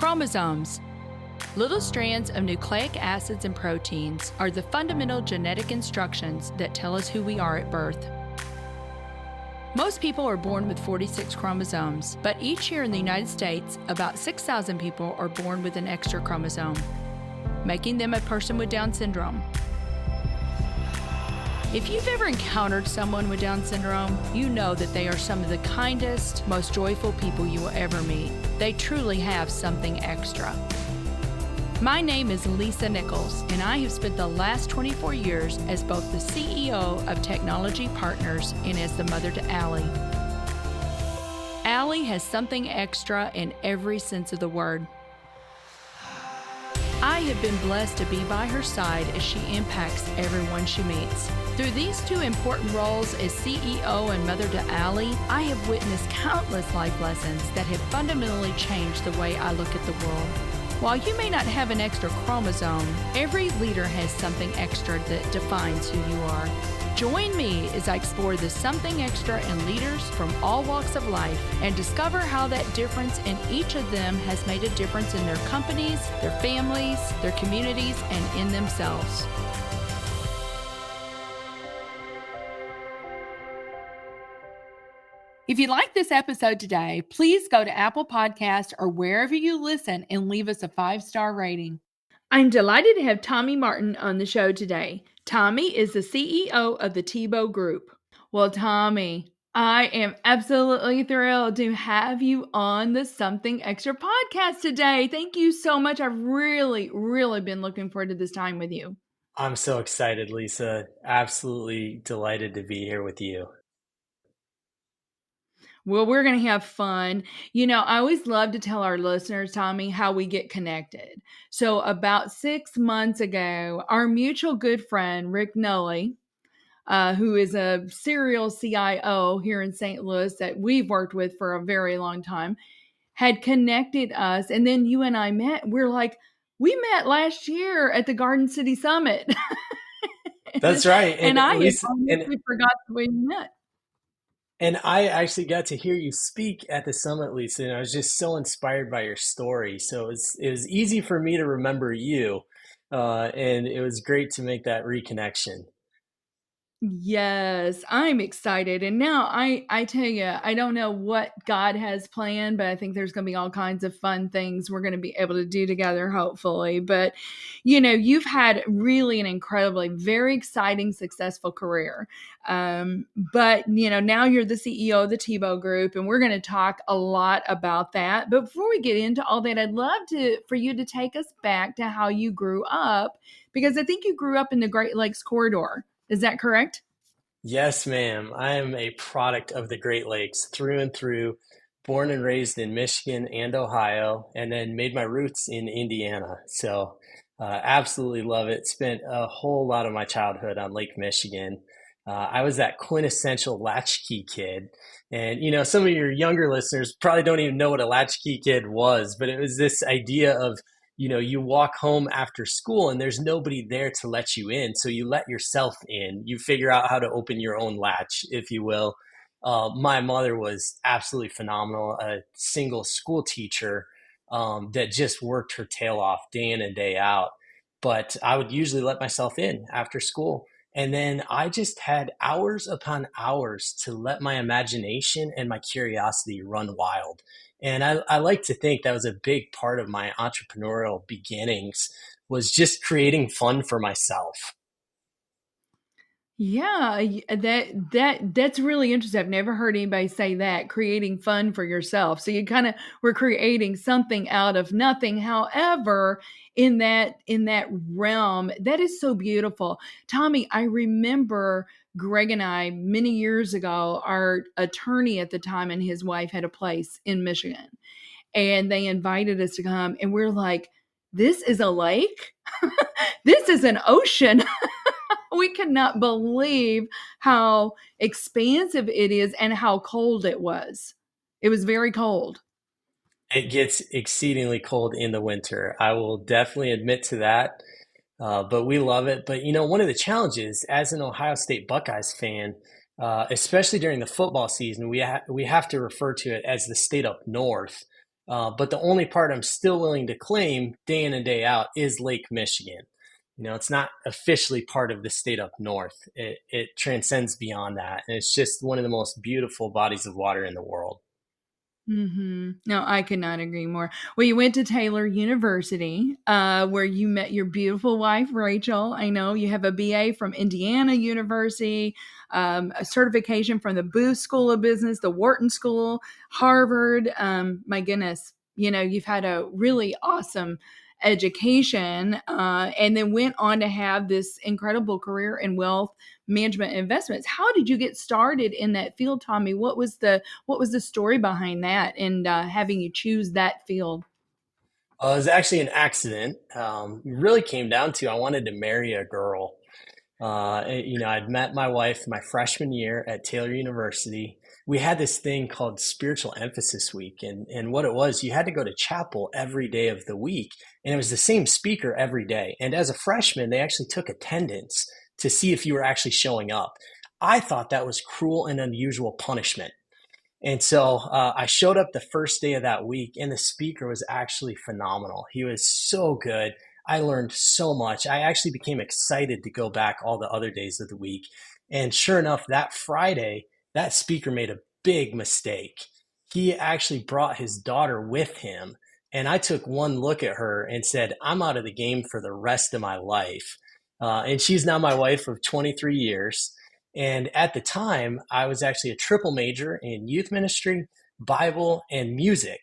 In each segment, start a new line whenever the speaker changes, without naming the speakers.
Chromosomes. Little strands of nucleic acids and proteins are the fundamental genetic instructions that tell us who we are at birth. Most people are born with 46 chromosomes, but each year in the United States, about 6,000 people are born with an extra chromosome, making them a person with Down syndrome. If you've ever encountered someone with Down syndrome, you know that they are some of the kindest, most joyful people you will ever meet. They truly have something extra. My name is Lisa Nichols, and I have spent the last 24 years as both the CEO of Technology Partners and as the mother to Allie. Allie has something extra in every sense of the word. I have been blessed to be by her side as she impacts everyone she meets. Through these two important roles as CEO and mother to Allie, I have witnessed countless life lessons that have fundamentally changed the way I look at the world. While you may not have an extra chromosome, every leader has something extra that defines who you are. Join me as I explore the something extra in leaders from all walks of life and discover how that difference in each of them has made a difference in their companies, their families, their communities, and in themselves. If you like this episode today, please go to Apple Podcasts or wherever you listen and leave us a 5-star rating. I'm delighted to have Tommy Martin on the show today. Tommy is the CEO of the Tebow Group. Well, Tommy, I am absolutely thrilled to have you on the Something Extra podcast today. Thank you so much. I've really been looking forward to this time with you.
I'm so excited, Lisa. Absolutely delighted to be here with you.
Well, we're going to have fun. You know, I always love to tell our listeners, Tommy, how we get connected. So about 6 months ago, our mutual good friend, Rick Nully, who is a serial CIO here in St. Louis that we've worked with for a very long time, had connected us. And then you and I met. We're like, we met last year at the Garden City Summit.
That's right.
And I had
Lisa,
honestly forgot that we met.
and I actually got to hear you speak at the summit, Lisa, and I was just so inspired by your story. So it was easy for me to remember you, and it was great to make that reconnection.
Yes, I'm excited. And now I tell you, I don't know what God has planned, but I think there's going to be all kinds of fun things we're going to be able to do together, hopefully. But, you know, you've had really an incredibly, very exciting, successful career. But, you know, now you're the CEO of the Tebow Group, and we're going to talk a lot about that. But before we get into all that, I'd love for you to take us back to how you grew up, because I think you grew up in the Great Lakes corridor. Is that correct?
Yes, ma'am. I am a product of the Great Lakes through and through, born and raised in Michigan and Ohio, and then made my roots in Indiana. So, absolutely love it. Spent a whole lot of my childhood on Lake Michigan. I was that quintessential latchkey kid. And, you know, some of your younger listeners probably don't even know what a latchkey kid was, but it was this idea of, you know, you walk home after school and there's nobody there to let you in. So you let yourself in. You figure out how to open your own latch, if you will. My mother was absolutely phenomenal, a single school teacher that just worked her tail off day in and day out. But I would usually let myself in after school. And then I just had hours upon hours to let my imagination and my curiosity run wild. And I like to think that was a big part of my entrepreneurial beginnings, was just creating fun for myself.
Yeah, that's really interesting. I've never heard anybody say that, creating fun for yourself. So you kind of were creating something out of nothing. However, in that realm, that is so beautiful. Tommy, I remember Greg and I many years ago, our attorney at the time and his wife had a place in Michigan, and they invited us to come, and we're like, this is a lake? This is an ocean. We could not believe how expansive it is and how cold it was. It was very cold.
It gets exceedingly cold in the winter. I will definitely admit to that. But we love it. But you know, one of the challenges as an Ohio State Buckeyes fan, especially during the football season, we have to refer to it as the state up north. But the only part I'm still willing to claim day in and day out is Lake Michigan. It's not officially part of the state up north. It transcends beyond that. And it's just one of the most beautiful bodies of water in the world.
No, I could not agree more. Well, you went to Taylor University, where you met your beautiful wife, Rachel. I know you have a BA from Indiana University, a certification from the Booth School of Business, the Wharton School, Harvard. My goodness, you've had a really awesome education, and then went on to have this incredible career in wealth management investments. How did you get started in that field, Tommy? What was the story behind that and having you choose that field?
It was actually an accident. It really came down to I wanted to marry a girl. I'd met my wife my freshman year at Taylor University. We had this thing called Spiritual Emphasis Week. And what it was, you had to go to chapel every day of the week. And it was the same speaker every day. And as a freshman, they actually took attendance to see if you were actually showing up. I thought that was cruel and unusual punishment. And so I showed up the first day of that week, and the speaker was actually phenomenal. He was so good. I learned so much. I actually became excited to go back all the other days of the week. And sure enough, that Friday, that speaker made a big mistake. He actually brought his daughter with him. And I took one look at her and said, I'm out of the game for the rest of my life. And she's now my wife of 23 years. And at the time, I was actually a triple major in youth ministry, Bible, and music.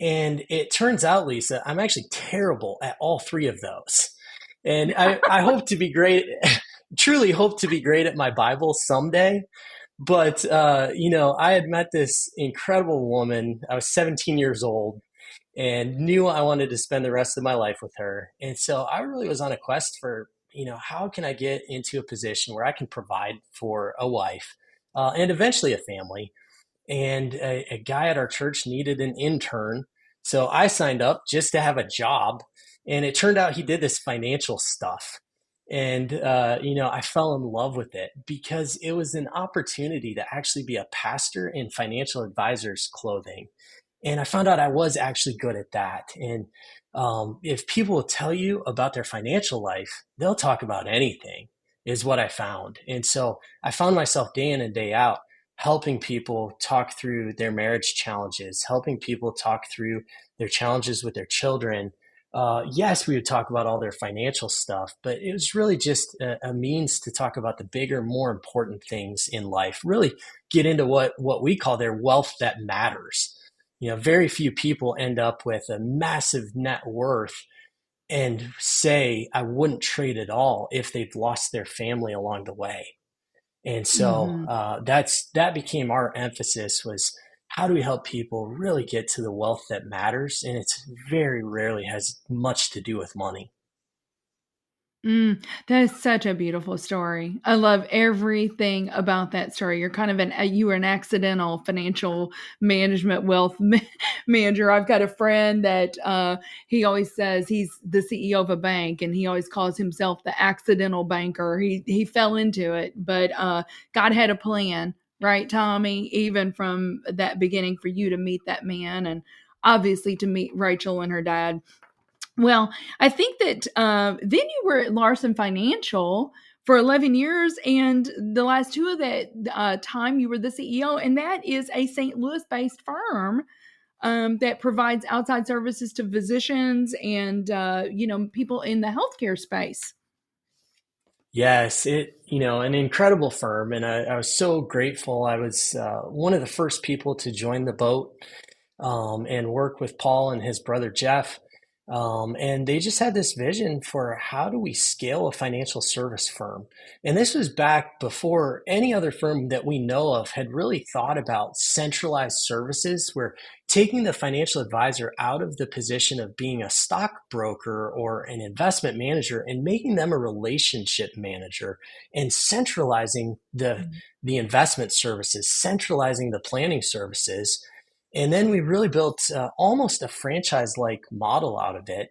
And it turns out, Lisa, I'm actually terrible at all three of those. And I hope to be great, truly hope to be great at my Bible someday. But, I had met this incredible woman. I was 17 years old and knew I wanted to spend the rest of my life with her. And so I really was on a quest for, how can I get into a position where I can provide for a wife and eventually a family. And a guy at our church needed an intern. So I signed up just to have a job. And it turned out he did this financial stuff. And, I fell in love with it because it was an opportunity to actually be a pastor in financial advisor's clothing. And I found out I was actually good at that. And if people will tell you about their financial life, they'll talk about anything, is what I found. And so I found myself day in and day out helping people talk through their marriage challenges, helping people talk through their challenges with their children. Yes, we would talk about all their financial stuff, but it was really just a means to talk about the bigger, more important things in life, really get into what we call their wealth that matters. Very few people end up with a massive net worth and say, I wouldn't trade it all if they've lost their family along the way. And so
Mm-hmm.
that became our emphasis was how do we help people really get to the wealth that matters? And it's very rarely has much to do with money.
That is such a beautiful story. I love everything about that story. You're kind of you were an accidental financial management manager. I've got a friend that he always says he's the CEO of a bank, and he always calls himself the accidental banker. He fell into it, but God had a plan, right, Tommy? Even from that beginning, for you to meet that man, and obviously to meet Rachel and her dad. Well, I think that then you were at Larson Financial for 11 years, and the last two of that time you were the CEO, and that is a St. Louis-based firm that provides outside services to physicians and people in the healthcare space.
Yes, an incredible firm. And I was so grateful. I was one of the first people to join the boat and work with Paul and his brother Jeff. And they just had this vision for how do we scale a financial service firm. And this was back before any other firm that we know of had really thought about centralized services, where taking the financial advisor out of the position of being a stockbroker or an investment manager and making them a relationship manager and centralizing the investment services, centralizing the planning services. And then we really built almost a franchise like model out of it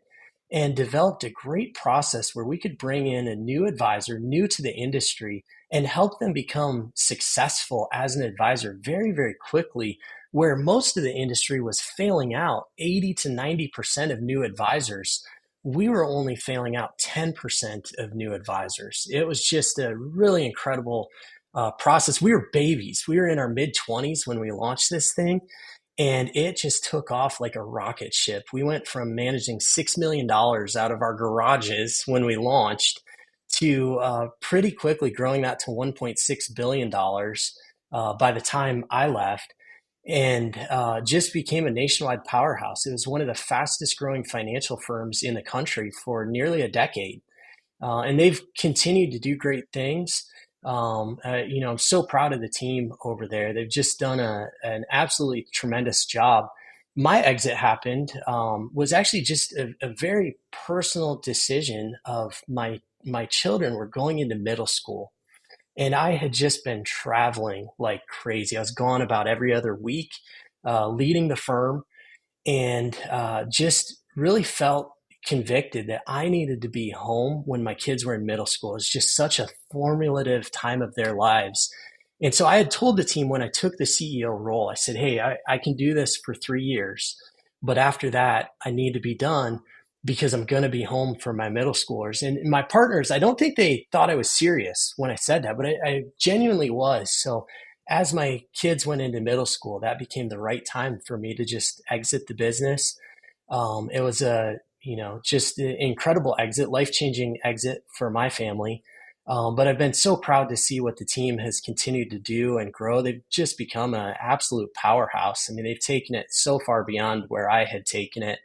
and developed a great process where we could bring in a new advisor, new to the industry, and help them become successful as an advisor very, very quickly where most of the industry was failing out 80 to 90% of new advisors. We were only failing out 10% of new advisors. It was just a really incredible process. We were babies. We were in our mid 20s when we launched this thing, and it just took off like a rocket ship. We went from managing $6 million out of our garages when we launched to pretty quickly growing that to $1.6 billion by the time I left, and just became a nationwide powerhouse. It was one of the fastest growing financial firms in the country for nearly a decade. And they've continued to do great things. I'm so proud of the team over there. They've just done an absolutely tremendous job. My exit happened was actually just a very personal decision of my children were going into middle school, and I had just been traveling like crazy. I was gone about every other week, leading the firm, and just really felt convicted that I needed to be home when my kids were in middle school. It was just such a formative time of their lives. And so I had told the team when I took the CEO role, I said, hey, I can do this for 3 years, but after that, I need to be done because I'm going to be home for my middle schoolers. And my partners, I don't think they thought I was serious when I said that, but I genuinely was. So as my kids went into middle school, that became the right time for me to just exit the business. It was just an incredible exit, life-changing exit for my family. But I've been so proud to see what the team has continued to do and grow. They've just become an absolute powerhouse. I mean, they've taken it so far beyond where I had taken it.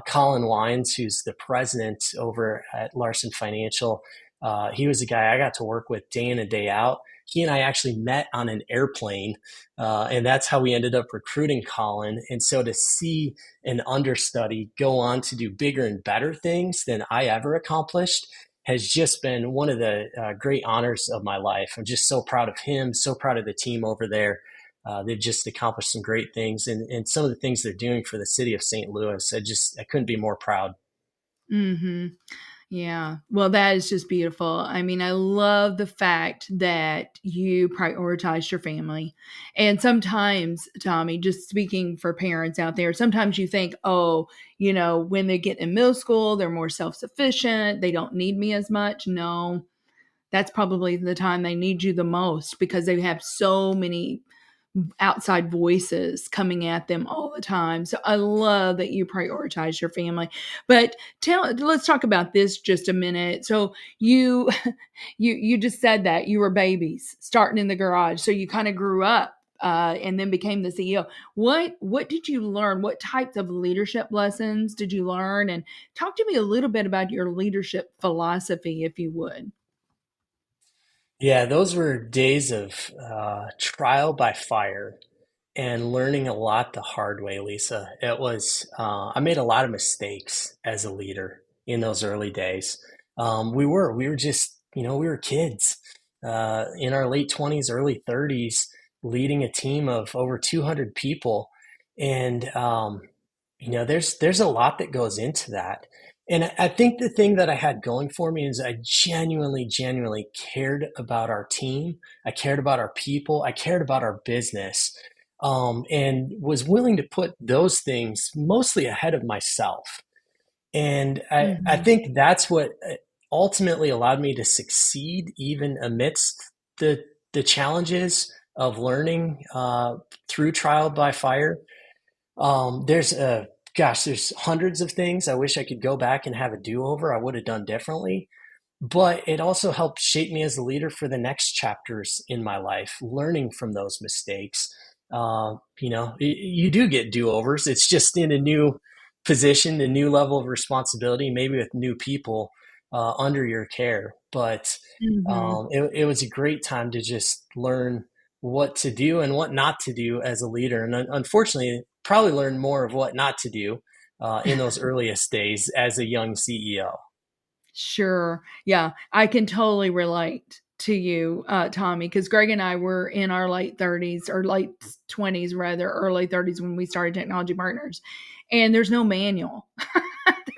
Colin Wines, who's the president over at Larson Financial, he was a guy I got to work with day in and day out. He and I actually met on an airplane, and that's how we ended up recruiting Colin. And so to see an understudy go on to do bigger and better things than I ever accomplished has just been one of the great honors of my life. I'm just so proud of him, so proud of the team over there. They've just accomplished some great things, and some of the things they're doing for the city of St. Louis. I couldn't be more proud.
Mm-hmm. Yeah. Well, that is just beautiful. I mean, I love the fact that you prioritize your family. And sometimes, Tommy, just speaking for parents out there, sometimes you think, oh, when they get in middle school, they're more self sufficient. They don't need me as much. No, that's probably the time they need you the most because they have so many outside voices coming at them all the time. So I love that you prioritize your family. But let's talk about this just a minute. So you you just said that you were babies starting in the garage. So you kind of grew up and then became the CEO. What did you learn? What types of leadership lessons did you learn? And talk to me a little bit about your leadership philosophy, if you would.
Yeah, those were days of trial by fire and learning a lot the hard way, Lisa. I made a lot of mistakes as a leader in those early days. We were just, we were kids in our late 20s, early 30s, leading a team of over 200 people. And, there's a lot that goes into that. And I think the thing that I had going for me is I genuinely, genuinely cared about our team. I cared about our people. I cared about our business, and was willing to put those things mostly ahead of myself. And I
Mhm.
think that's what ultimately allowed me to succeed even amidst the challenges of learning through trial by fire. There's hundreds of things I wish I could go back and have a do-over. I would have done differently, but it also helped shape me as a leader for the next chapters in my life, learning from those mistakes. You do get do-overs. It's just in a new position, a new level of responsibility, maybe with new people under your care. But
Mhm.
it was a great time to just learn what to do and what not to do as a leader. And unfortunately, probably learned more of what not to do in those earliest days as a young CEO.
Sure. Yeah, I can totally relate to you, Tommy, because Greg and I were in our late 30s or late 20s, rather, early 30s when we started Technology Partners. And there's no manual.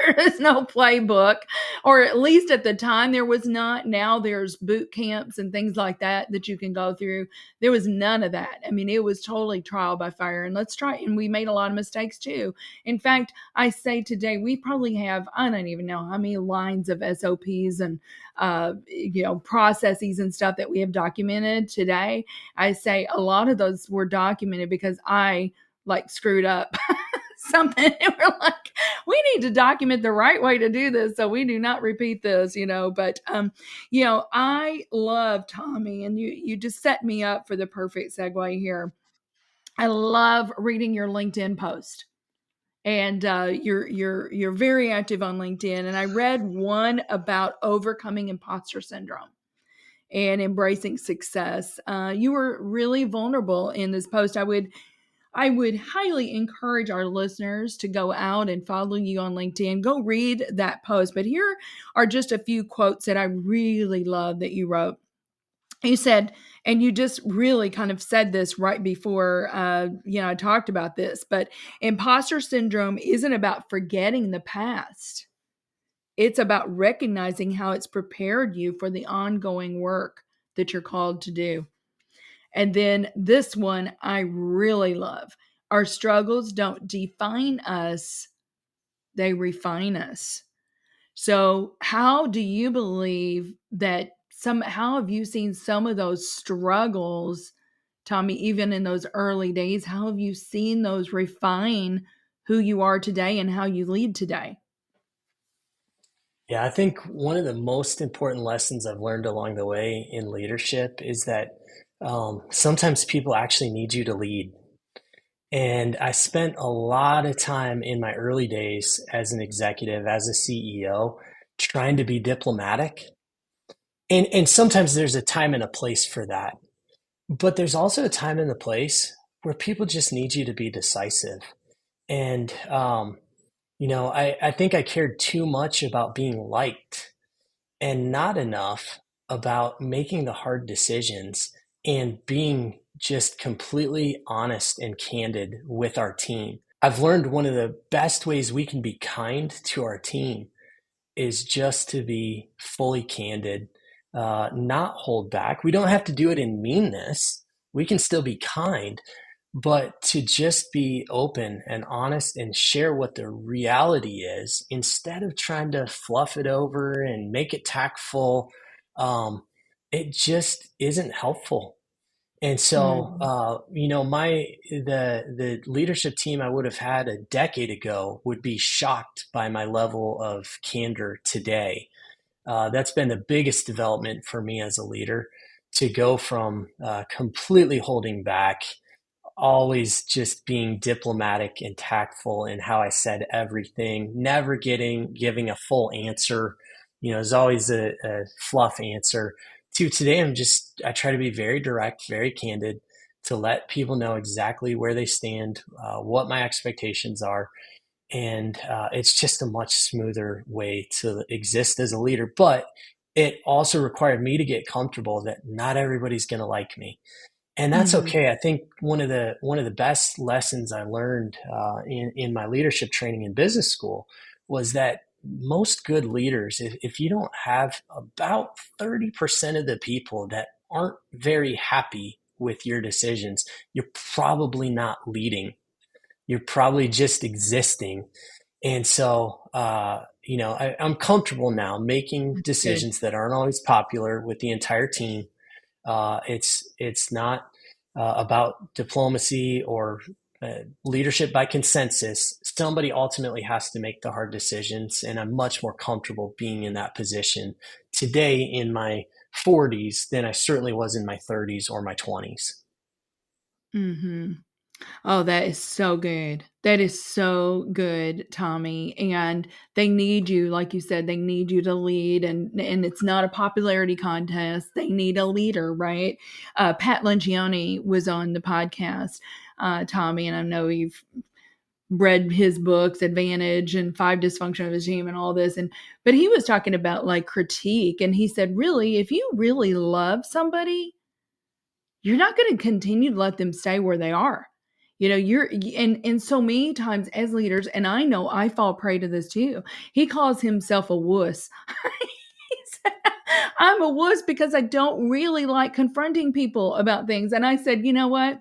There is no playbook, or at least at the time there was not. Now there's boot camps and things like that that you can go through. There was none of that. I mean, it was totally trial by fire, and let's try. And we made a lot of mistakes too. In fact, I say today we probably have, I don't even know how many lines of SOPs and processes and stuff that we have documented today. I say a lot of those were documented because I like screwed up something. And we're like, we need to document the right way to do this so we do not repeat this, But I love Tommy, and you just set me up for the perfect segue here. I love reading your LinkedIn post. And you're very active on LinkedIn. And I read one about overcoming imposter syndrome and embracing success. You were really vulnerable in this post. I would highly encourage our listeners to go out and follow you on LinkedIn. Go read that post. But here are just a few quotes that I really love that you wrote. You said, and you just really kind of said this right before, I talked about this, but imposter syndrome isn't about forgetting the past. It's about recognizing how it's prepared you for the ongoing work that you're called to do. And then this one I really love. Our struggles don't define us, they refine us. So, how do you believe that how have you seen some of those struggles, Tommy, even in those early days? How have you seen those refine who you are today and how you lead today?
Yeah, I think one of the most important lessons I've learned along the way in leadership is that sometimes people actually need you to lead. And I spent a lot of time in my early days as an executive, as a CEO, trying to be diplomatic. And sometimes there's a time and a place for that. But there's also a time and a place where people just need you to be decisive. And, I think I cared too much about being liked and not enough about making the hard decisions and being just completely honest and candid with our team. I've learned one of the best ways we can be kind to our team is just to be fully candid, not hold back. We don't have to do it in meanness. We can still be kind, but to just be open and honest and share what the reality is instead of trying to fluff it over and make it tactful. It just isn't helpful. And so,
Mm-hmm.
the leadership team I would have had a decade ago would be shocked by my level of candor today. That's been the biggest development for me as a leader, to go from completely holding back, always just being diplomatic and tactful in how I said everything, never giving a full answer. There's always a fluff answer. To today, I try to be very direct, very candid, to let people know exactly where they stand, what my expectations are. And it's just a much smoother way to exist as a leader. But it also required me to get comfortable that not everybody's going to like me, and that's
Mm-hmm.
okay. I think one of the best lessons I learned in my leadership training in business school was that most good leaders, if you don't have about 30% of the people that aren't very happy with your decisions, you're probably not leading. You're probably just existing. And so, I'm comfortable now making
That's good.
decisions that aren't always popular with the entire team. It's not about diplomacy or leadership by consensus. Somebody ultimately has to make the hard decisions, and I'm much more comfortable being in that position today in my 40s than I certainly was in my 30s or my 20s.
Mm-hmm. Oh, that is so good. That is so good, Tommy. And they need you, like you said, they need you to lead, and it's not a popularity contest. They need a leader, right? Pat Lencioni was on the podcast, Tommy, and I know you've read his books, Advantage and Five Dysfunction of His Team and all this. But he was talking about like critique, and he said, really, if you really love somebody, you're not going to continue to let them stay where they are. You're and so many times as leaders, and I know I fall prey to this too. He calls himself a wuss. He said, I'm a wuss because I don't really like confronting people about things. And I said, you know what?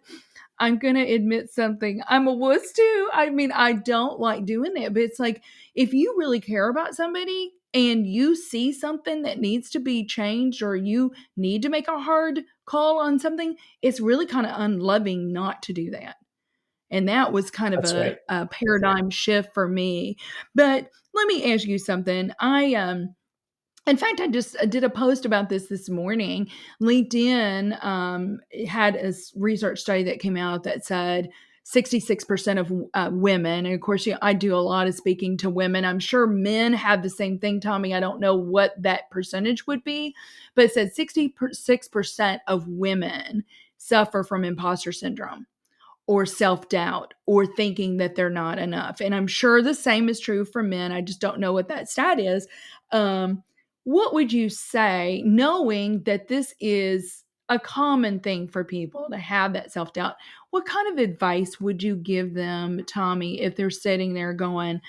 I'm going to admit something. I'm a wuss too. I mean, I don't like doing that, but it's like if you really care about somebody and you see something that needs to be changed or you need to make a hard call on something, it's really kind of unloving not to do that. And that was kind of
That's right.
a paradigm shift for me. But let me ask you something. In fact, I just did a post about this morning. LinkedIn had a research study that came out that said 66% of women, and of course, I do a lot of speaking to women. I'm sure men have the same thing, Tommy. I don't know what that percentage would be, but it said 66% of women suffer from imposter syndrome or self-doubt or thinking that they're not enough. And I'm sure the same is true for men. I just don't know what that stat is. What would you say, knowing that this is a common thing for people to have that self-doubt? What kind of advice would you give them, Tommy, if they're sitting there going,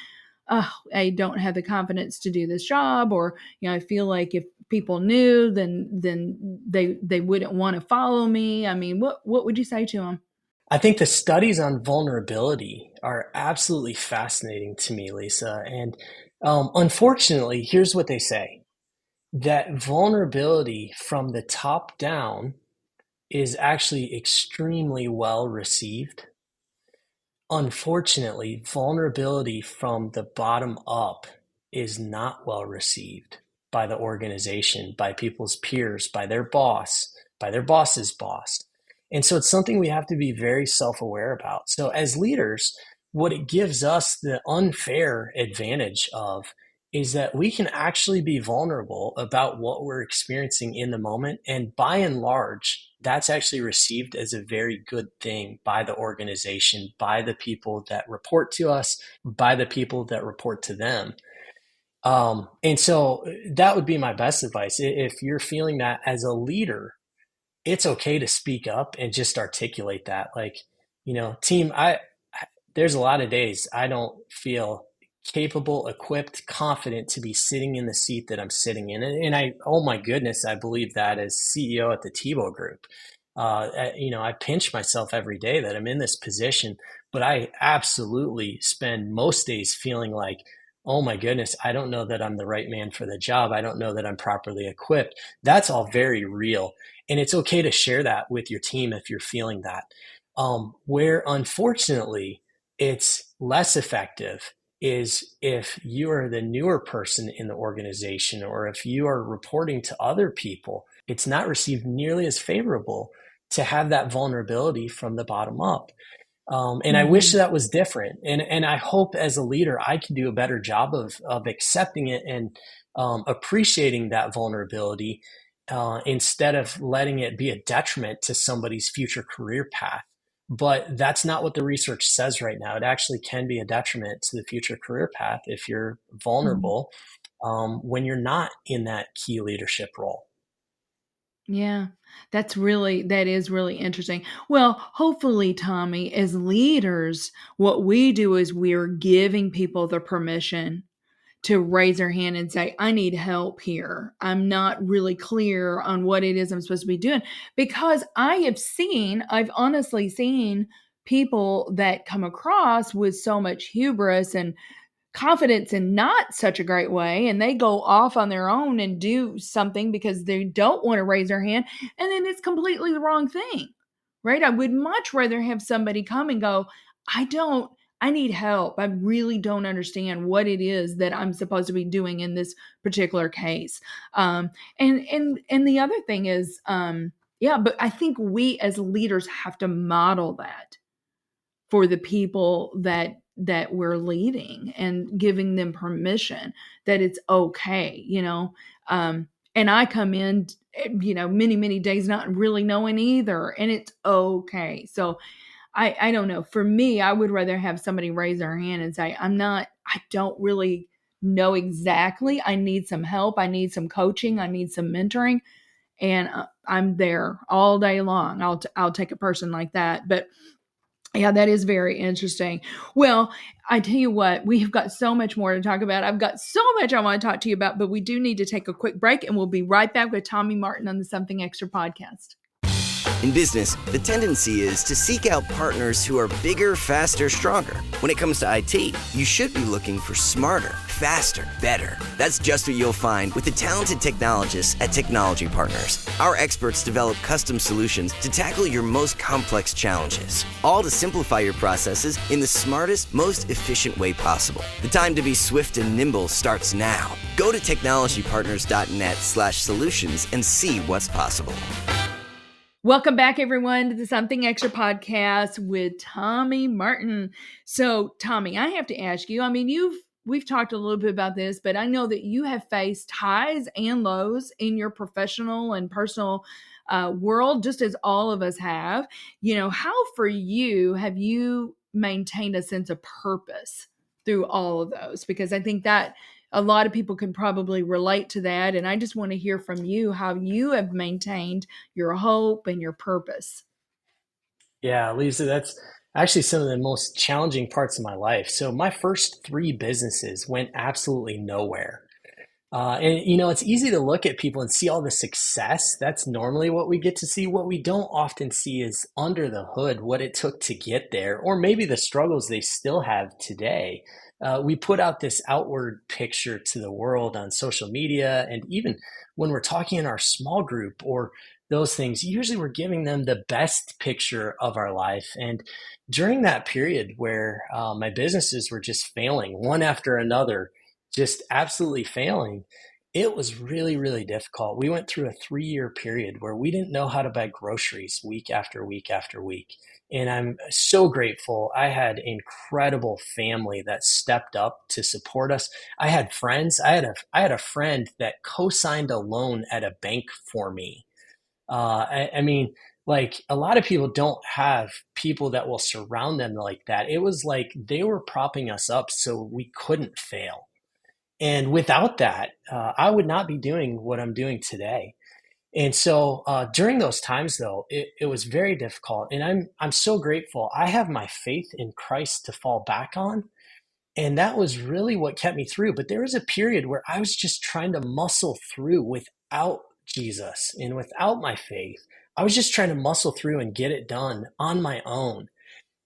oh, I don't have the confidence to do this job, or I feel like if people knew, then they wouldn't want to follow me. I mean, what would you say to them?
I think the studies on vulnerability are absolutely fascinating to me, Lisa. And unfortunately, here's what they say, that vulnerability from the top down is actually extremely well received. Unfortunately, vulnerability from the bottom up is not well received by the organization, by people's peers, by their boss, by their boss's boss. And so it's something we have to be very self aware about. So, as leaders, what it gives us the unfair advantage of is that we can actually be vulnerable about what we're experiencing in the moment. And by and large, that's actually received as a very good thing by the organization, by the people that report to us, by the people that report to them. And so that would be my best advice. If you're feeling that as a leader, it's okay to speak up and just articulate that. Like, team, there's a lot of days I don't feel capable, equipped, confident to be sitting in the seat that I'm sitting in. And oh my goodness, I believe that as CEO at the Tebow Group. I pinch myself every day that I'm in this position, but I absolutely spend most days feeling like, oh my goodness, I don't know that I'm the right man for the job. I don't know that I'm properly equipped. That's all very real. And it's okay to share that with your team if you're feeling that. Where unfortunately it's less effective is if you are the newer person in the organization or if you are reporting to other people, it's not received nearly as favorable to have that vulnerability from the bottom up. And I wish
Mm-hmm.
that was different. And I hope as a leader, I can do a better job of accepting it and appreciating that vulnerability instead of letting it be a detriment to somebody's future career path. But that's not what the research says right now. It actually can be a detriment to the future career path if you're
Mm-hmm.
vulnerable when you're not in that key leadership role.
Yeah, that is really interesting. Well, hopefully, Tommy, as leaders, what we do is we're giving people the permission to raise their hand and say, I need help here. I'm not really clear on what it is I'm supposed to be doing. Because I've honestly seen people that come across with so much hubris and confidence in not such a great way, and they go off on their own and do something because they don't want to raise their hand, and then it's completely the wrong thing, right? I would much rather have somebody come and go, I need help. I really don't understand what it is that I'm supposed to be doing in this particular case. And the other thing is, yeah, but I think we as leaders have to model that for the people that we're leading and giving them permission that it's okay. And I come in, many days not really knowing either, and it's okay. So I don't know, for me, I would rather have somebody raise their hand and say, I don't really know exactly, I need some help, I need some coaching, I need some mentoring, and I'm there all day long. I'll take a person like that. But Yeah, that is very interesting. Well, I tell you what, we have got so much more to talk about. I've got so much I want to talk to you about, but we do need to take a quick break, and we'll be right back with Tommy Martin on the Something Extra podcast.
In business, the tendency is to seek out partners who are bigger, faster, stronger. When it comes to IT, you should be looking for smarter, faster, better. That's just what you'll find with the talented technologists at Technology Partners. Our experts develop custom solutions to tackle your most complex challenges, all to simplify your processes in the smartest, most efficient way possible. The time to be swift and nimble starts now. Go to technologypartners.net/solutions and see what's possible.
Welcome back, everyone, to the Something Extra podcast with Tommy Martin. So, Tommy, I have to ask you, I mean, we've talked a little bit about this, but I know that you have faced highs and lows in your professional and personal world, just as all of us have. How for you have you maintained a sense of purpose through all of those? Because I think that a lot of people can probably relate to that. And I just want to hear from you how you have maintained your hope and your purpose.
Yeah, Lisa, that's actually some of the most challenging parts of my life. So my first three businesses went absolutely nowhere. And it's easy to look at people and see all the success. That's normally what we get to see. What we don't often see is under the hood, what it took to get there, or maybe the struggles they still have today. We put out this outward picture to the world on social media, and even when we're talking in our small group or those things, usually we're giving them the best picture of our life. And during that period where my businesses were just failing one after another, just absolutely failing, it was really, really difficult. We went through a 3-year period where we didn't know how to buy groceries week after week after week. And I'm so grateful. I had incredible family that stepped up to support us. I had friends. I had a friend that co-signed a loan at a bank for me. I mean, like a lot of people don't have people that will surround them like that. It was like they were propping us up so we couldn't fail. And without that, I would not be doing what I'm doing today. And so during those times, though, it was very difficult. And I'm so grateful. I have my faith in Christ to fall back on. And that was really what kept me through. But there was a period where I was just trying to muscle through without Jesus and without my faith. I was just trying to muscle through and get it done on my own.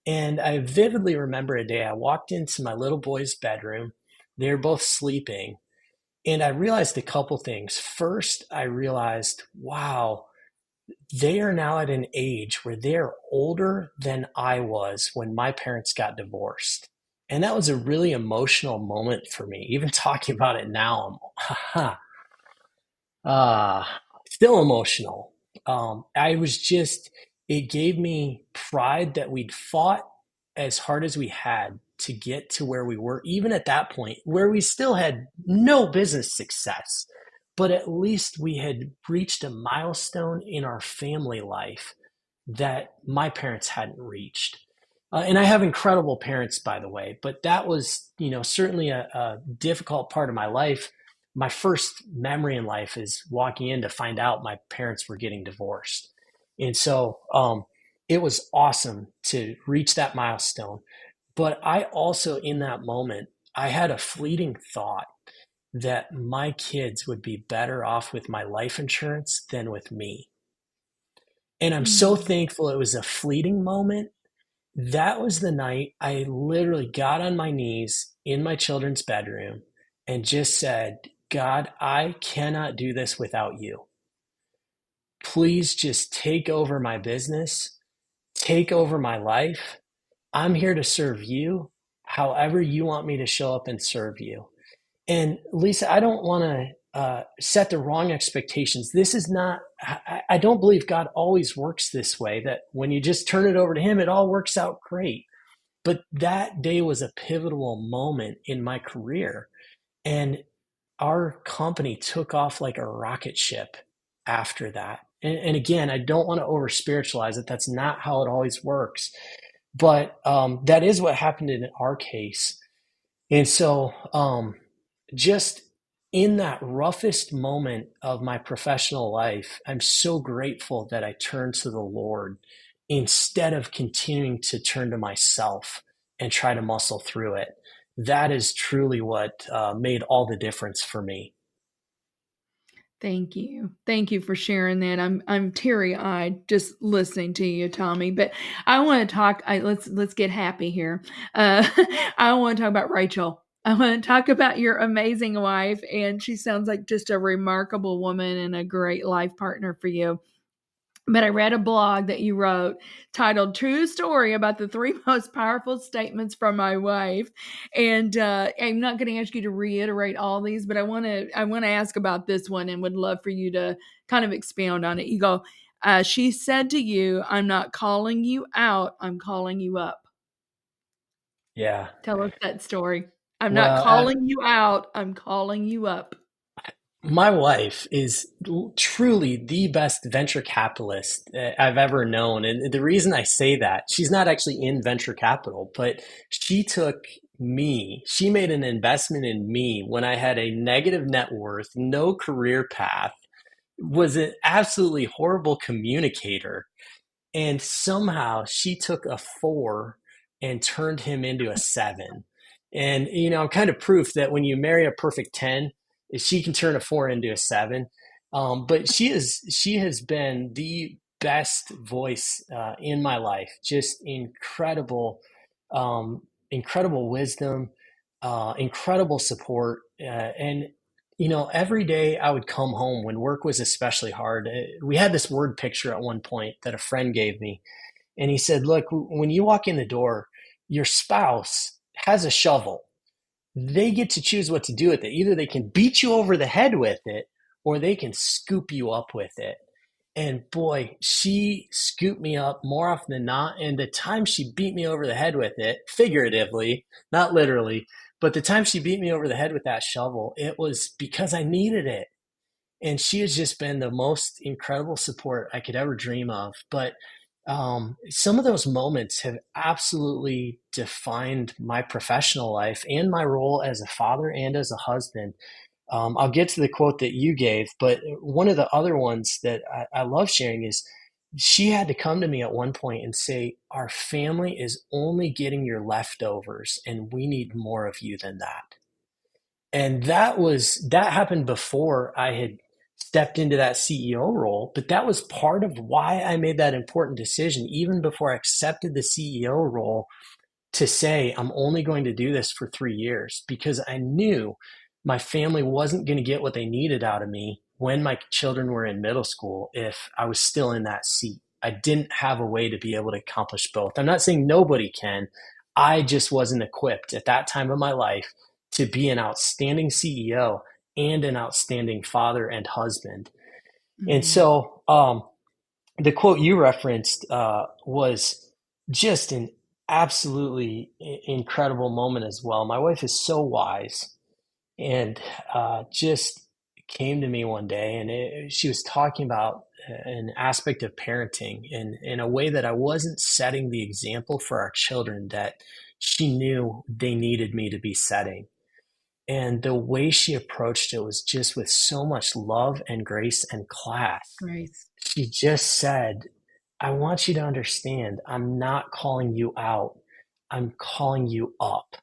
And I vividly remember a day I walked into my little boy's bedroom. They were both sleeping. And I realized a couple things. First, I realized, wow, they are now at an age where they're older than I was when my parents got divorced. And that was a really emotional moment for me. Even talking about it now, I'm still emotional. I was just, it gave me pride that we'd fought as hard as we had to get to where we were, even at that point, where we still had no business success. But at least we had reached a milestone in our family life that my parents hadn't reached. And I have incredible parents, by the way, but that was, certainly a difficult part of my life. My first memory in life is walking in to find out my parents were getting divorced. And so it was awesome to reach that milestone. But I also, in that moment, I had a fleeting thought that my kids would be better off with my life insurance than with me. And I'm so
Mm.
thankful it was a fleeting moment. That was the night I literally got on my knees in my children's bedroom and just said, God, I cannot do this without you. Please just take over my business, take over my life. I'm here to serve you however you want me to show up and serve you. And Lisa, I don't want to set the wrong expectations. This is not, I don't believe God always works this way, that when you just turn it over to Him, it all works out great. But that day was a pivotal moment in my career. And our company took off like a rocket ship after that. And again, I don't want to over spiritualize it. That's not how it always works. But that is what happened in our case. And so, just in that roughest moment of my professional life, I'm so grateful that I turned to the Lord instead of continuing to turn to myself and try to muscle through it. That is truly what made all the difference for me.
Thank you. Thank you for sharing that. I'm teary-eyed just listening to you, Tommy. But I want to talk. Let's get happy here. I want to talk about Rachel. I want to talk about your amazing wife, and she sounds like just a remarkable woman and a great life partner for you. But I read a blog that you wrote titled "True Story About the 3 Most Powerful Statements from My Wife." And I'm not going to ask you to reiterate all these, but I want to ask about this one and would love for you to kind of expound on it. You go, she said to you, "I'm not calling you out, I'm calling you up."
Yeah.
Tell us that story. I'm not
Well,
calling you out, I'm calling you up.
my wife is truly the best venture capitalist I've ever known. And the reason I say that, she's not actually in venture capital, but she made an investment in me when I had a negative net worth, no career path, was an absolutely horrible communicator. And somehow she took a 4 and turned him into a 7. And, I'm kind of proof that when you marry a perfect 10, she can turn a 4 into a 7. But she has been the best voice in my life. Just incredible wisdom, incredible support. And every day I would come home when work was especially hard. We had this word picture at one point that a friend gave me. And he said, look, when you walk in the door, your spouse has a shovel. They get to choose what to do with it. Either they can beat you over the head with it or they can scoop you up with it. And boy, she scooped me up more often than not. And the time she beat me over the head with it, figuratively, not literally, but the time she beat me over the head with that shovel, it was because I needed it. And she has just been the most incredible support I could ever dream of. But some of those moments have absolutely defined my professional life and my role as a father and as a husband. I'll get to the quote that you gave, but one of the other ones that I love sharing is she had to come to me at one point and say, our family is only getting your leftovers, and we need more of you than that. And that happened before I had stepped into that CEO role, but that was part of why I made that important decision, even before I accepted the CEO role, to say, I'm only going to do this for 3 years, because I knew my family wasn't going to get what they needed out of me when my children were in middle school if I was still in that seat. I didn't have a way to be able to accomplish both. I'm not saying nobody can. I just wasn't equipped at that time of my life to be an outstanding CEO and an outstanding father and husband. And
Mm-hmm.
so the quote you referenced was just an absolutely incredible moment as well. My wife is so wise and just came to me one day, and she was talking about an aspect of parenting in a way that I wasn't setting the example for our children that she knew they needed me to be setting. And the way she approached it was just with so much love and grace and class.
Grace.
She just said, I want you to understand, I'm not calling you out, I'm calling you up.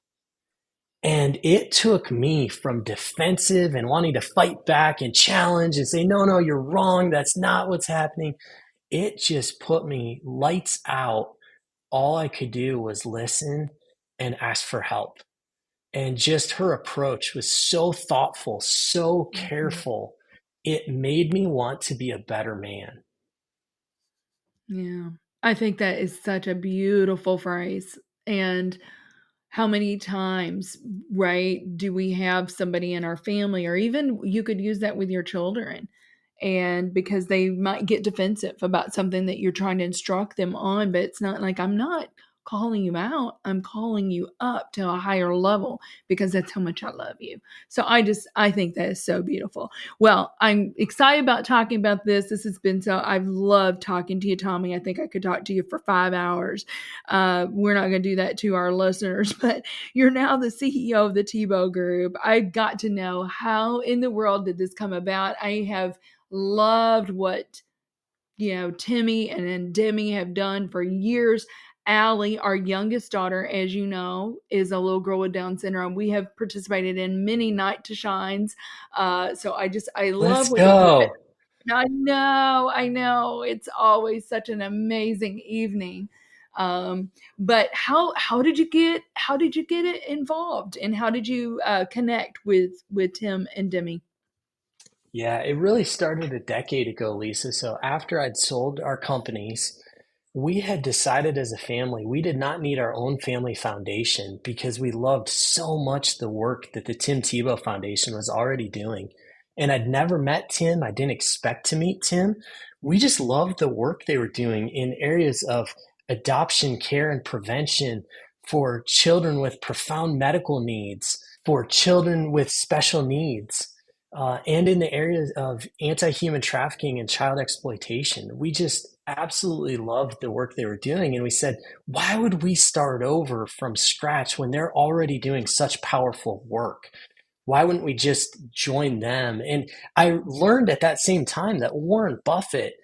And it took me from defensive and wanting to fight back and challenge and say, no, you're wrong, that's not what's happening. It just put me lights out. All I could do was listen and ask for help. And just her approach was so thoughtful, so careful. It made me want to be a better man.
Yeah. I think that is such a beautiful phrase. And how many times, right, do we have somebody in our family, or even you could use that with your children, and because they might get defensive about something that you're trying to instruct them on, but it's not like, I'm not calling you out, I'm calling you up to a higher level because that's how much I love you. So I think that is so beautiful. Well, I'm excited about talking about this. This has been I've loved talking to you, Tommy. I think I could talk to you for 5 hours. We're not going to do that to our listeners, but you're now the CEO of the Tebow Group. I got to know, how in the world did this come about? I have loved what Timmy and then Demi have done for years. Allie, our youngest daughter, as you know, is a little girl with Down syndrome. We have participated in many Night to Shines. So I love
Let's
what you're doing.
go.
I know. It's always such an amazing evening. But how did you get it involved, and how did you connect with Tim and Demi?
Yeah, it really started a decade ago, Lisa. So after I'd sold our companies, we had decided as a family we did not need our own family foundation because we loved so much the work that the Tim Tebow Foundation was already doing. And I'd never met Tim. I didn't expect to meet Tim. We just loved the work they were doing in areas of adoption, care, and prevention for children with profound medical needs, for children with special needs, and in the areas of anti-human trafficking and child exploitation. We just absolutely loved the work they were doing. And we said, why would we start over from scratch when they're already doing such powerful work? Why wouldn't we just join them? And I learned at that same time that Warren Buffett,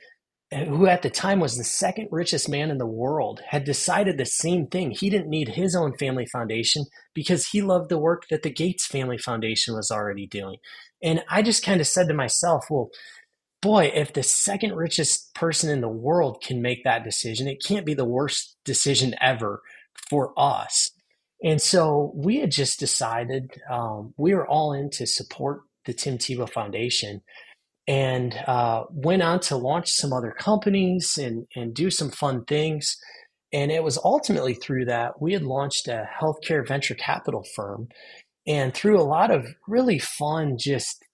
who at the time was the second richest man in the world, had decided the same thing. He didn't need his own family foundation because he loved the work that the Gates Family Foundation was already doing. And I just kind of said to myself, well, boy, if the second richest person in the world can make that decision, it can't be the worst decision ever for us. And so we had just decided we were all in to support the Tim Tebow Foundation, and went on to launch some other companies and do some fun things. And it was ultimately through that we had launched a healthcare venture capital firm. And through a lot of really fun, just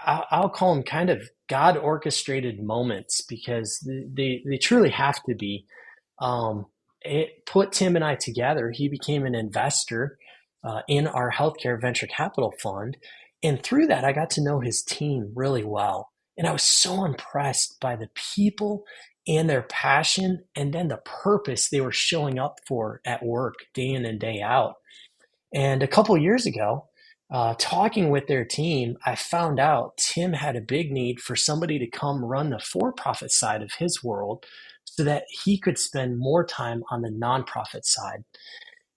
I'll call them kind of God orchestrated moments, because they truly have to be. It put Tim and I together. He became an investor in our healthcare venture capital fund. And through that, I got to know his team really well. And I was so impressed by the people and their passion, and then the purpose they were showing up for at work day in and day out. And a couple of years ago, talking with their team, I found out Tim had a big need for somebody to come run the for-profit side of his world so that he could spend more time on the nonprofit side.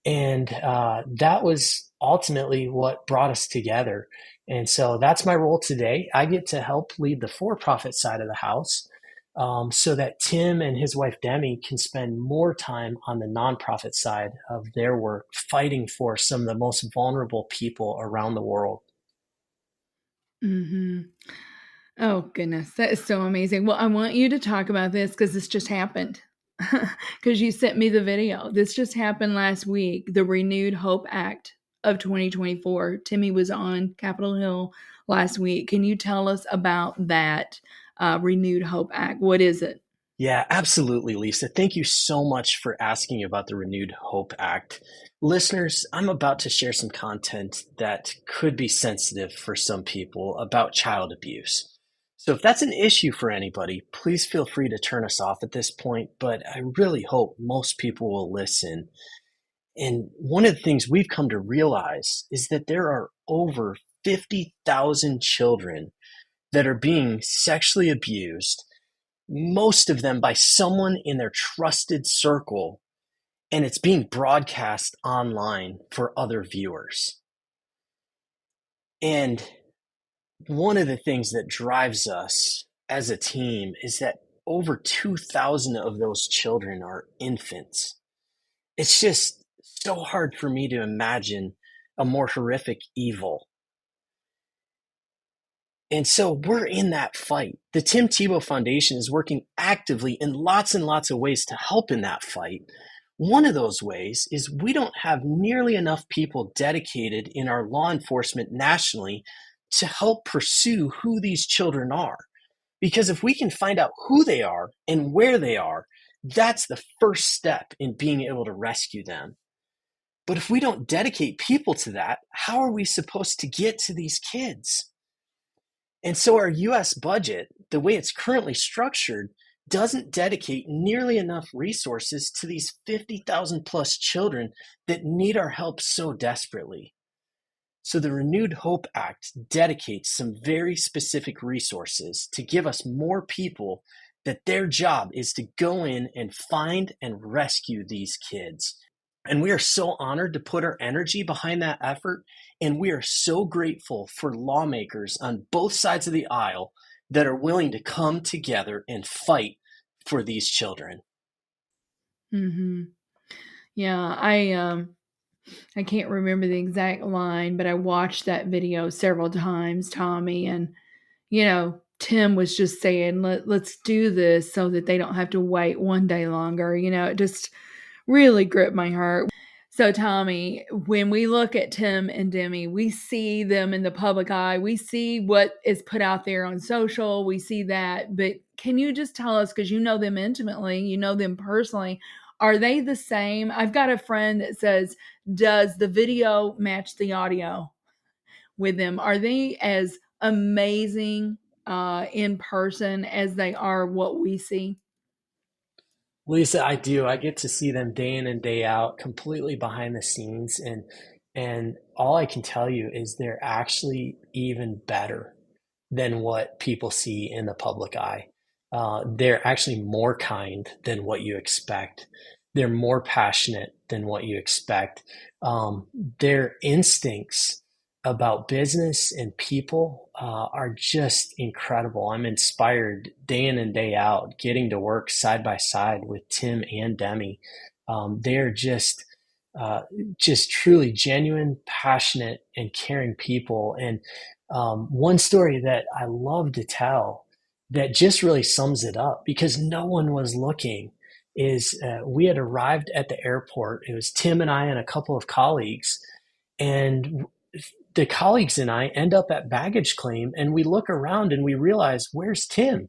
And that was ultimately what brought us together. And so that's my role today. I get to help lead the for-profit side of the house, so that Tim and his wife Demi can spend more time on the nonprofit side of their work, fighting for some of the most vulnerable people around the world.
Mm-hmm. Oh, goodness. That is so amazing. Well, I want you to talk about this because this just happened. Because you sent me the video. This just happened last week, the Renewed Hope Act of 2024. Timmy was on Capitol Hill last week. Can you tell us about that Renewed Hope Act? What is it?
Yeah, absolutely, Lisa. Thank you so much for asking about the Renewed Hope Act. Listeners, I'm about to share some content that could be sensitive for some people about child abuse. So if that's an issue for anybody, please feel free to turn us off at this point, but I really hope most people will listen. And one of the things we've come to realize is that there are over 50,000 children that are being sexually abused, most of them by someone in their trusted circle, and it's being broadcast online for other viewers. And one of the things that drives us as a team is that over 2,000 of those children are infants. It's just so hard for me to imagine a more horrific evil. And so we're in that fight. The Tim Tebow Foundation is working actively in lots and lots of ways to help in that fight. One of those ways is we don't have nearly enough people dedicated in our law enforcement nationally to help pursue who these children are. Because if we can find out who they are and where they are, that's the first step in being able to rescue them. But if we don't dedicate people to that, how are we supposed to get to these kids? And so our US budget, the way it's currently structured, doesn't dedicate nearly enough resources to these 50,000 plus children that need our help so desperately. So the Renewed Hope Act dedicates some very specific resources to give us more people that their job is to go in and find and rescue these kids. And we are so honored to put our energy behind that effort. And we are so grateful for lawmakers on both sides of the aisle that are willing to come together and fight for these children.
Mm-hmm. Yeah, I can't remember the exact line, but I watched that video several times, Tommy, and Tim was just saying, let's do this so that they don't have to wait one day longer. It just really gripped my heart. So, Tommy, when we look at Tim and Demi, we see them in the public eye. We see what is put out there on social. We see that. But can you just tell us, because you know them intimately, you know them personally, are they the same? I've got a friend that says, does the video match the audio with them? Are they as amazing in person as they are what we see?
Lisa, I do. I get to see them day in and day out, completely behind the scenes, and all I can tell you is they're actually even better than what people see in the public eye. They're actually more kind than what you expect. They're more passionate than what you expect. Their instincts about business and people are just incredible. I'm inspired day in and day out, getting to work side by side with Tim and Demi. They're just truly genuine, passionate, and caring people. And one story that I love to tell that just really sums it up, because no one was looking, is we had arrived at the airport. It was Tim and I and a couple of colleagues, and the colleagues and I end up at baggage claim, and we look around and we realize, where's Tim?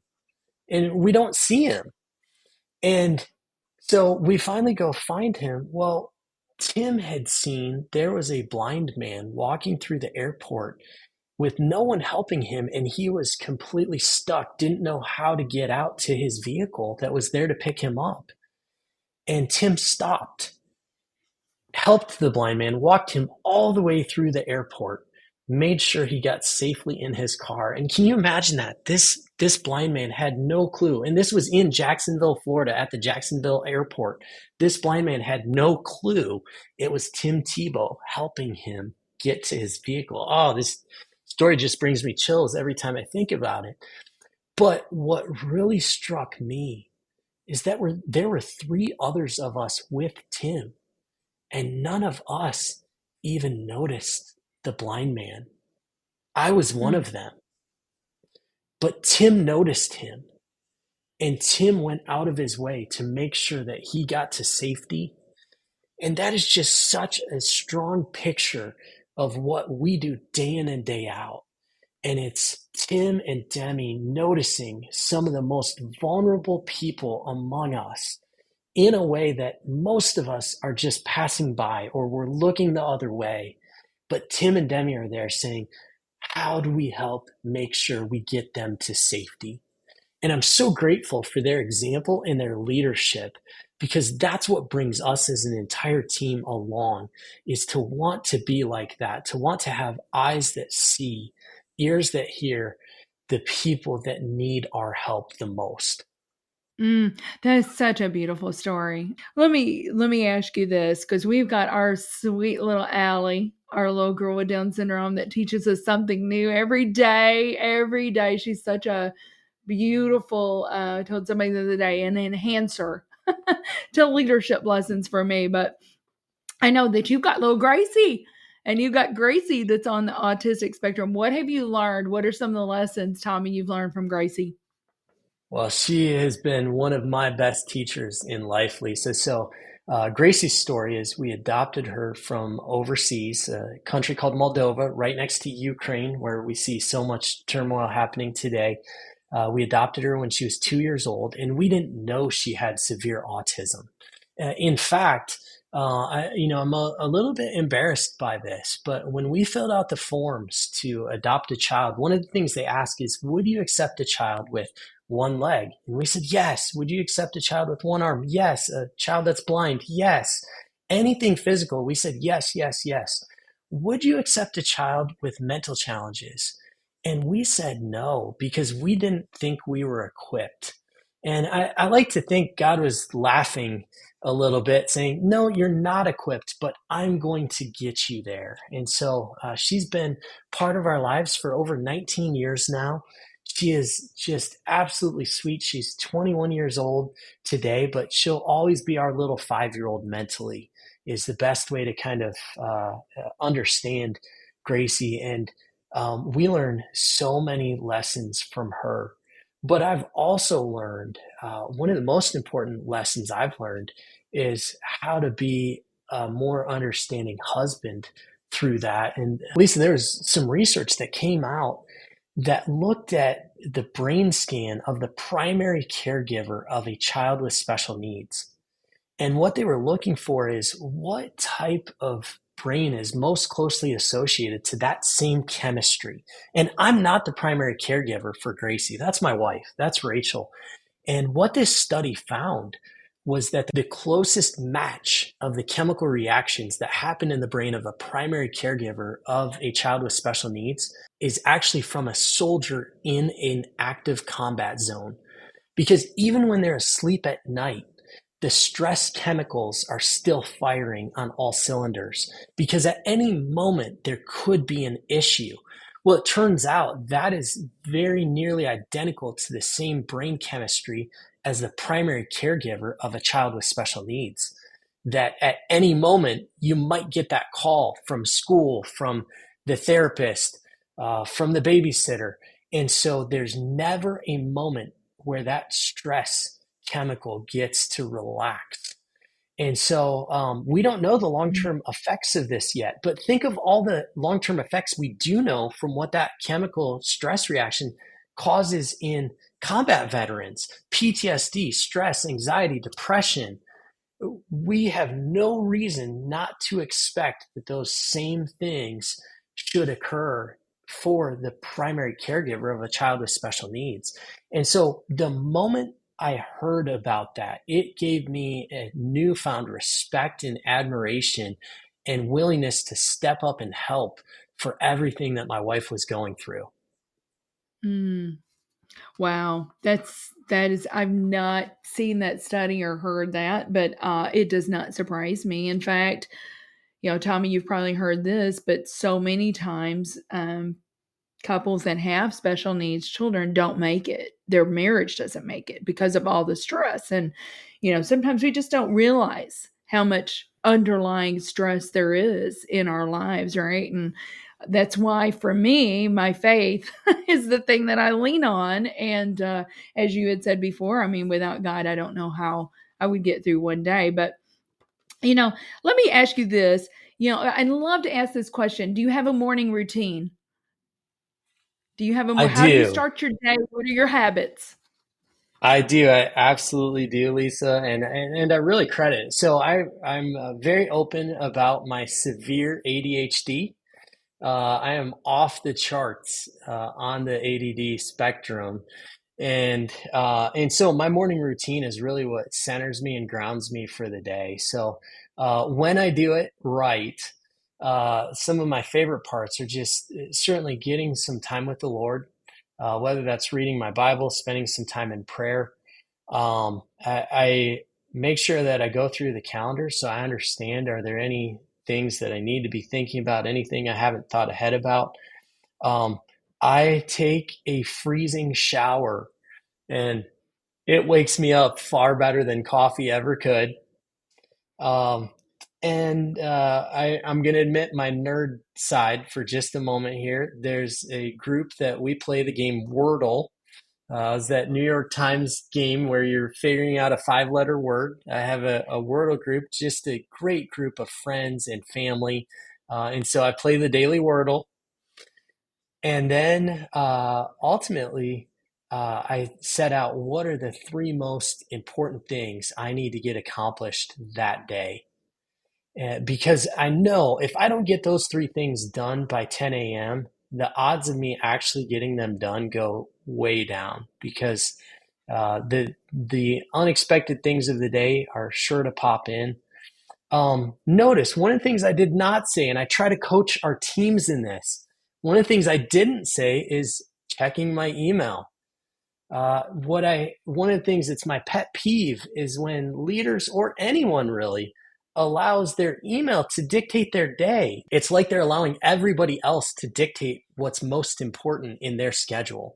And we don't see him. And so we finally go find him. Well, Tim had seen there was a blind man walking through the airport with no one helping him, and he was completely stuck, didn't know how to get out to his vehicle that was there to pick him up. And Tim stopped, helped the blind man, walked him all the way through the airport, made sure he got safely in his car. And can you imagine that? This blind man had no clue. And this was in Jacksonville, Florida, at the Jacksonville airport. This blind man had no clue it was Tim Tebow helping him get to his vehicle. Oh, this story just brings me chills every time I think about it. But what really struck me is that there were three others of us with Tim, and none of us even noticed the blind man. I was one of them. But Tim noticed him, and Tim went out of his way to make sure that he got to safety. And that is just such a strong picture of what we do day in and day out. And it's Tim and Demi noticing some of the most vulnerable people among us in a way that most of us are just passing by or we're looking the other way. But Tim and Demi are there saying, how do we help make sure we get them to safety? And I'm so grateful for their example and their leadership, because that's what brings us as an entire team along, is to want to be like that, to want to have eyes that see, ears that hear the people that need our help the most.
That is such a beautiful story. Let me ask you this, because we've got our sweet little Allie, our little girl with Down syndrome, that teaches us something new every day. Every day, she's such a beautiful. I told somebody the other day, an enhancer to leadership lessons for me. But I know that you've got little Gracie, and you've got Gracie that's on the autistic spectrum. What have you learned? What are some of the lessons, Tommy, you've learned from Gracie?
Well, she has been one of my best teachers in life, Lisa. So Gracie's story is we adopted her from overseas, a country called Moldova, right next to Ukraine, where we see so much turmoil happening today. We adopted her when she was 2 years old, and we didn't know she had severe autism. In fact, I'm a little bit embarrassed by this, but when we filled out the forms to adopt a child, one of the things they ask is, would you accept a child with one leg? And we said, yes. Would you accept a child with one arm? Yes. A child that's blind? Yes. Anything physical? We said, yes, yes, yes. Would you accept a child with mental challenges? And we said no, because we didn't think we were equipped. And I like to think God was laughing a little bit, saying, no, you're not equipped, but I'm going to get you there. And so she's been part of our lives for over 19 years now. She is just absolutely sweet. She's 21 years old today, but she'll always be our little 5-year-old mentally, is the best way to kind of understand Gracie. And we learn so many lessons from her. But I've also learned one of the most important lessons I've learned is how to be a more understanding husband through that. And Lisa, there was some research that came out that looked at the brain scan of the primary caregiver of a child with special needs. And what they were looking for is what type of brain is most closely associated to that same chemistry. And I'm not the primary caregiver for Gracie. That's my wife. That's Rachel. And what this study found was that the closest match of the chemical reactions that happen in the brain of a primary caregiver of a child with special needs is actually from a soldier in an active combat zone. Because even when they're asleep at night, the stress chemicals are still firing on all cylinders, because at any moment there could be an issue. Well, it turns out that is very nearly identical to the same brain chemistry as the primary caregiver of a child with special needs. That at any moment you might get that call from school, from the therapist, from the babysitter. And so there's never a moment where that stress chemical gets to relax. And so we don't know the long-term effects of this yet, but think of all the long-term effects we do know from what that chemical stress reaction causes in combat veterans: PTSD, stress, anxiety, depression. We have no reason not to expect that those same things should occur for the primary caregiver of a child with special needs. And so the moment I heard about that, it gave me a newfound respect and admiration and willingness to step up and help for everything that my wife was going through.
Wow. That is, I've not seen that study or heard that, but it does not surprise me. In fact, Tommy, you've probably heard this, but so many times, couples that have special needs children don't make it. Their marriage doesn't make it because of all the stress. And, sometimes we just don't realize how much underlying stress there is in our lives, right? And that's why, for me, my faith is the thing that I lean on. And as you had said before, I mean, without God, I don't know how I would get through one day. But, let me ask you this. I'd love to ask this question. Do you have a morning routine? How do you start your day? What are your habits?
I do. I absolutely do, Lisa, and I really credit it. So I'm very open about my severe ADHD. I am off the charts on the ADD spectrum, and so my morning routine is really what centers me and grounds me for the day. So when I do it right, some of my favorite parts are just certainly getting some time with the Lord, whether that's reading my Bible, spending some time in prayer. I make sure that I go through the calendar so I understand, are there any things that I need to be thinking about, anything I haven't thought ahead about. I take a freezing shower, and it wakes me up far better than coffee ever could. I'm going to admit my nerd side for just a moment here. There's a group that we play the game Wordle. It's that New York Times game where you're figuring out a 5-letter word. I have a Wordle group, just a great group of friends and family. And so I play the daily Wordle. And then ultimately, I set out what are the 3 most important things I need to get accomplished that day. Because I know if I don't get those 3 things done by 10 a.m., the odds of me actually getting them done go way down, because the unexpected things of the day are sure to pop in. Notice one of the things I did not say, and I try to coach our teams in this, one of the things I didn't say is checking my email. One of the things that's my pet peeve is when leaders or anyone really allows their email to dictate their day. It's like they're allowing everybody else to dictate what's most important in their schedule.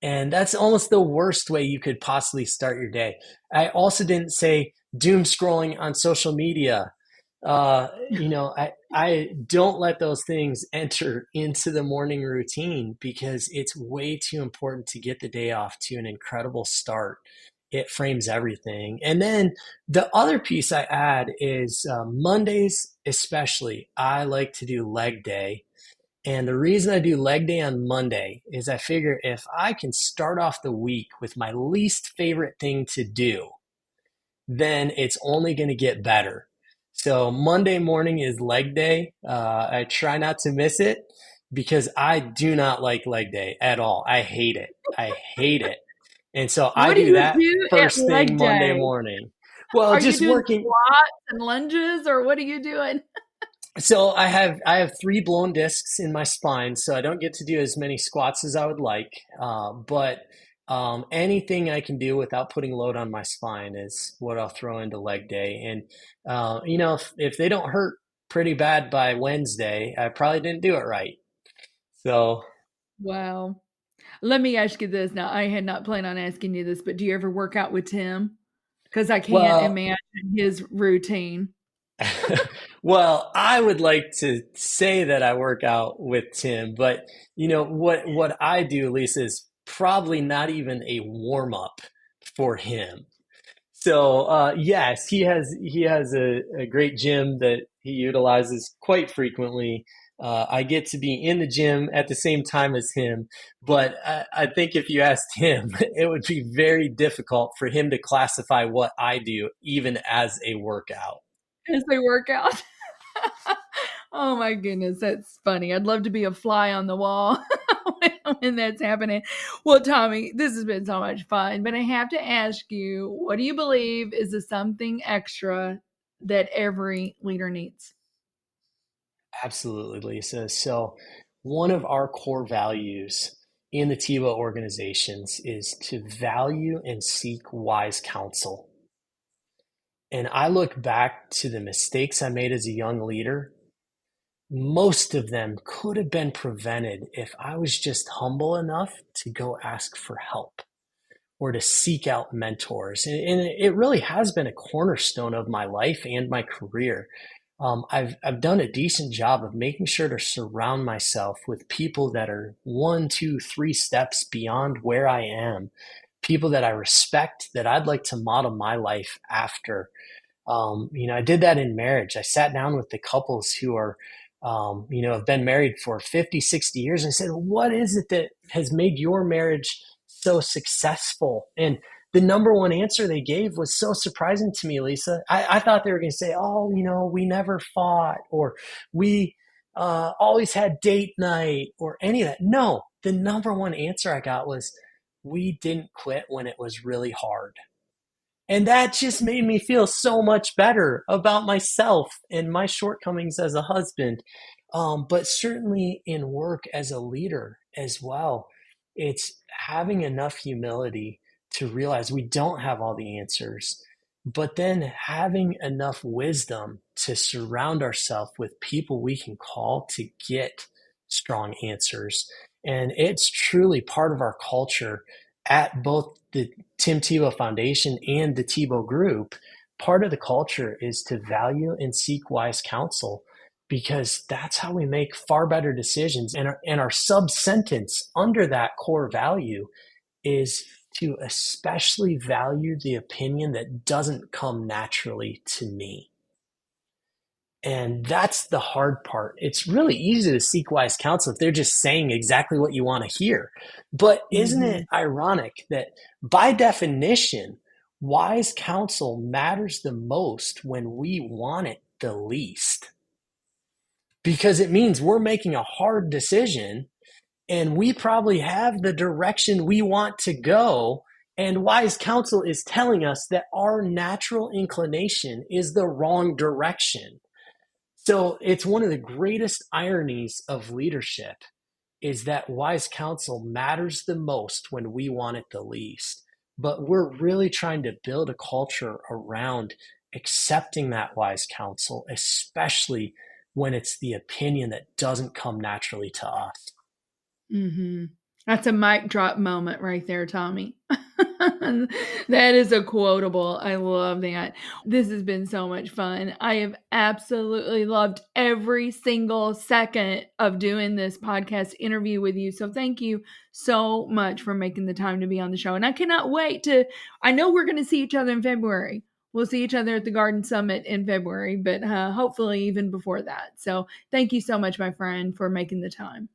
And that's almost the worst way you could possibly start your day. I also didn't say doom scrolling on social media. I don't let those things enter into the morning routine because it's way too important to get the day off to an incredible start. It frames everything. And then the other piece I add is Mondays, especially, I like to do leg day. And the reason I do leg day on Monday is I figure if I can start off the week with my least favorite thing to do, then it's only going to get better. So Monday morning is leg day. I try not to miss it because I do not like leg day at all. I hate it. I hate it. And so I
What do
do
you
that
do at
first thing
leg
Monday
day?
morning. Well,
Are you
just
doing
working.
squats and lunges, or what are you doing?
So I have 3 blown discs in my spine, so I don't get to do as many squats as I would like. But anything I can do without putting load on my spine is what I'll throw into leg day. And if they don't hurt pretty bad by Wednesday, I probably didn't do it right. So,
Wow. Let me ask you this. Now, I had not planned on asking you this, but do you ever work out with Tim? Because I can't
well,
imagine his routine.
well, I would like to say that I work out with Tim, but what I do, Lisa, is probably not even a warm up for him. So yes, he has a great gym that he utilizes quite frequently. I get to be in the gym at the same time as him, but I think if you asked him, it would be very difficult for him to classify what I do even as a workout.
As they work out. Oh my goodness, that's funny. I'd love to be a fly on the wall when that's happening. Well, Tommy, this has been so much fun, but I have to ask you, what do you believe is the something extra that every leader needs?
Absolutely, Lisa. So, one of our core values in the Tebow organizations is to value and seek wise counsel. And I look back to the mistakes I made as a young leader. Most of them could have been prevented if I was just humble enough to go ask for help or to seek out mentors. And it really has been a cornerstone of my life and my career. I've done a decent job of making sure to surround myself with people that are 1, 2, 3 steps beyond where I am, people that I respect, that I'd like to model my life after. I did that in marriage. I sat down with the couples who are, have been married for 50, 60 years. And I said, what is it that has made your marriage so successful? And the number one answer they gave was so surprising to me, Lisa. I thought they were going to say, oh, we never fought, or we always had date night, or any of that. No, the number one answer I got was, we didn't quit when it was really hard. And that just made me feel so much better about myself and my shortcomings as a husband. But certainly in work as a leader as well, it's having enough humility to realize we don't have all the answers, but then having enough wisdom to surround ourselves with people we can call to get strong answers. And it's truly part of our culture at both the Tim Tebow Foundation and the Tebow Group. Part of the culture is to value and seek wise counsel because that's how we make far better decisions. And our sub sentence under that core value is to especially value the opinion that doesn't come naturally to me. And that's the hard part. It's really easy to seek wise counsel if they're just saying exactly what you want to hear. But isn't
Mhm.
it ironic that by definition, wise counsel matters the most when we want it the least? Because it means we're making a hard decision and we probably have the direction we want to go. And wise counsel is telling us that our natural inclination is the wrong direction. So it's one of the greatest ironies of leadership is that wise counsel matters the most when we want it the least. But we're really trying to build a culture around accepting that wise counsel, especially when it's the opinion that doesn't come naturally to us.
Mm-hmm. That's a mic drop moment right there, Tommy. That is a quotable. I love that. This has been so much fun. I have absolutely loved every single second of doing this podcast interview with you. So thank you so much for making the time to be on the show. And I cannot wait I know we're going to see each other in February. We'll see each other at the Garden Summit in February, but hopefully even before that. So thank you so much, my friend, for making the time.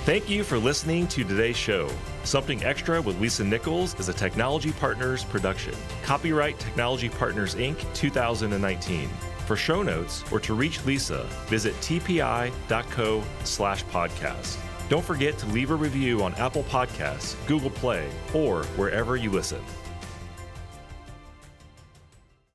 Thank you for listening to today's show. Something Extra with Lisa Nichols is a Technology Partners production. Copyright Technology Partners, Inc. 2019. For show notes or to reach Lisa, visit tpi.co/podcast. Don't forget to leave a review on Apple Podcasts, Google Play, or wherever you listen.